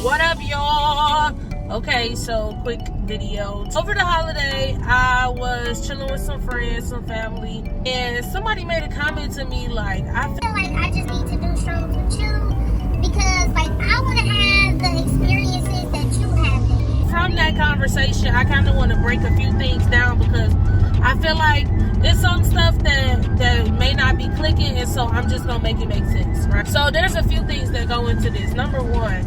What up, y'all? Okay, so quick video. Over the holiday, I was chilling with some friends, some family, and somebody made a comment to me like, I feel like I just need to do shrooms with you because like I want to have the experiences that you have. From that conversation, I kind of want to break a few things down because I feel like there's some stuff that may not be clicking, and so I'm just gonna make it make sense, right? So there's a few things that go into this. Number one,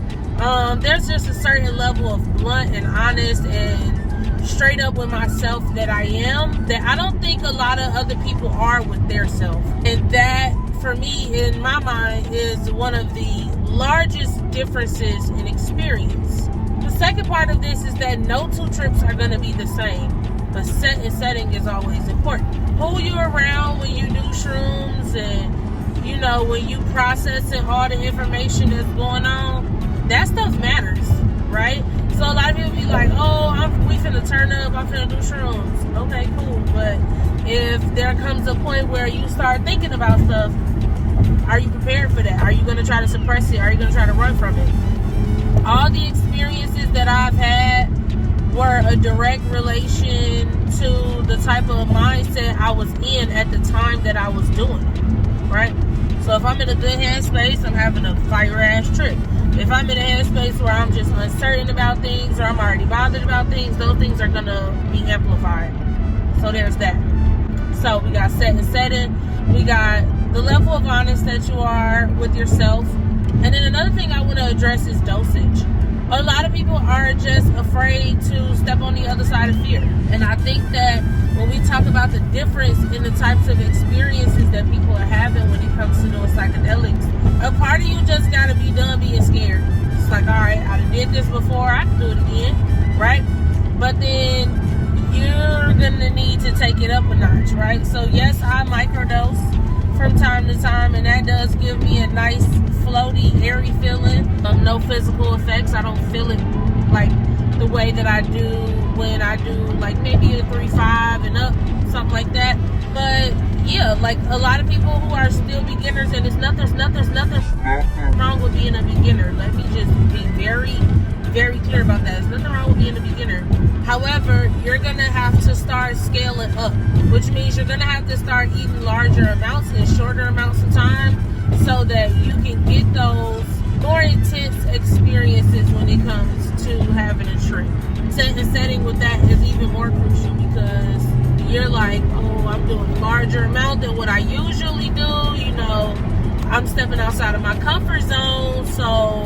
there's just a certain level of blunt and honest and straight up with myself that I am that I don't think a lot of other people are with their self, and that for me in my mind is one of the largest differences in experience. The second part of this is that no two trips are going to be the same, but set and setting is always important. Who you're around when you do shrooms, and you know, when you processing all the information that's going on, that stuff matters, right? So a lot of people be like, oh, we finna turn up, I'm finna do shrooms. Okay, cool. But if there comes a point where you start thinking about stuff, are you prepared for that? Are you gonna try to suppress it? Are you gonna try to run from it? All the experiences that I've had were a direct relation to the type of mindset I was in at the time that I was doing it, right? So if I'm in a good headspace, I'm having a fire-ass trip. If I'm in a headspace where I'm just uncertain about things or I'm already bothered about things, those things are gonna be amplified. So there's that. So we got set and setting. We got the level of honest that you are with yourself. And then another thing I want to address is dosage. A lot of people are just afraid to step on the other side of fear. And I think that when we talk about the difference in the types of experiences that people are having when it comes to doing psychedelics, a part of you just got to be done being scared. It's like, all right, I did this before, I can do it again, right? But then you're going to need to take it up a notch, right? So yes, I microdose from time to time, and that does give me a nice floaty, airy feeling. No physical effects. I don't feel it like the way that I do when I do like maybe a 3-5 and up, something like that. But yeah, like a lot of people who are still beginners, and there's nothing wrong with being a beginner. Let me just be very clear about that. There's nothing wrong with being a beginner. However, you're gonna have to start scaling up, which means you're gonna have to start eating larger amounts in shorter amounts of time so that you can get those more intense experiences when it comes to having a trip. Setting with that is even more crucial because you're like, oh, I'm doing a larger amount than what I usually do. You know, I'm stepping outside of my comfort zone, so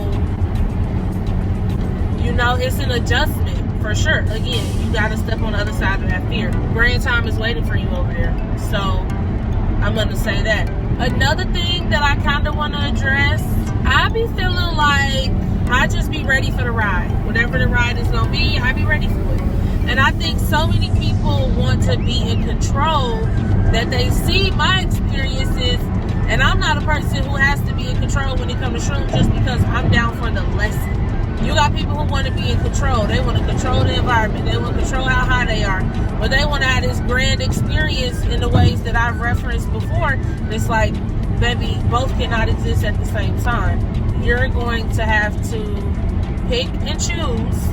you know, it's an adjustment for sure. Again, you gotta step on the other side of that fear. Grand time is waiting for you over there. So I'm gonna say that. Another thing that I kind of want to address, I be feeling like I just be ready for the ride. Whatever the ride is gonna be, I be ready for it. And I think so many people want to be in control that they see my experiences, and I'm not a person who has to be in control when it comes to shrooms just because I'm down for the lesson. You got people who want to be in control. They want to control the environment. They want to control how high they are. But they want to have this grand experience in the ways that I've referenced before. It's like, baby, both cannot exist at the same time. You're going to have to pick and choose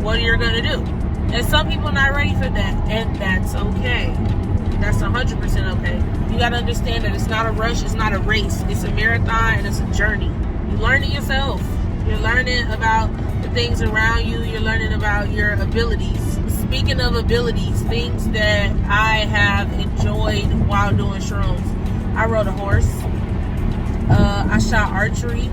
what you're going to do. And some people are not ready for that. And that's okay. That's 100% okay. You got to understand that it's not a rush. It's not a race. It's a marathon and it's a journey. You learn it yourself. You're learning about the things around you. You're learning about your abilities. Speaking of abilities, things that I have enjoyed while doing shrooms. I rode a horse. I shot archery.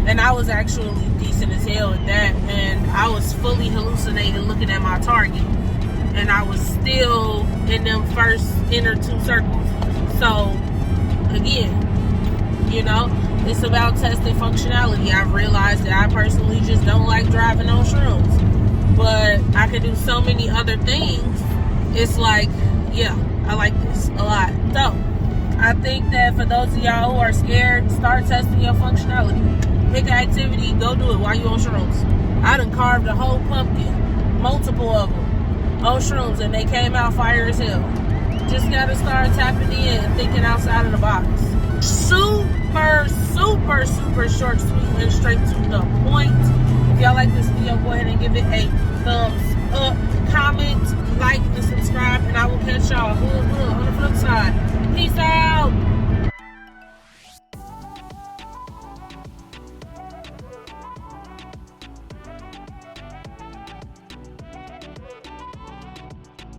And I was actually decent as hell at that. And I was fully hallucinating looking at my target. And I was still in them first inner 2 circles. So, again, you know, it's about testing functionality. I've realized that I personally just don't like driving on shrooms. But I can do so many other things. It's like, yeah, I like this a lot. So, I think that for those of y'all who are scared, start testing your functionality. Pick an activity, go do it while you on shrooms. I done carved a whole pumpkin, multiple of them, on shrooms, and they came out fire as hell. Just gotta start tapping in and thinking outside of the box. Super short, sweet, and straight to the point. go ahead and give it a thumbs up.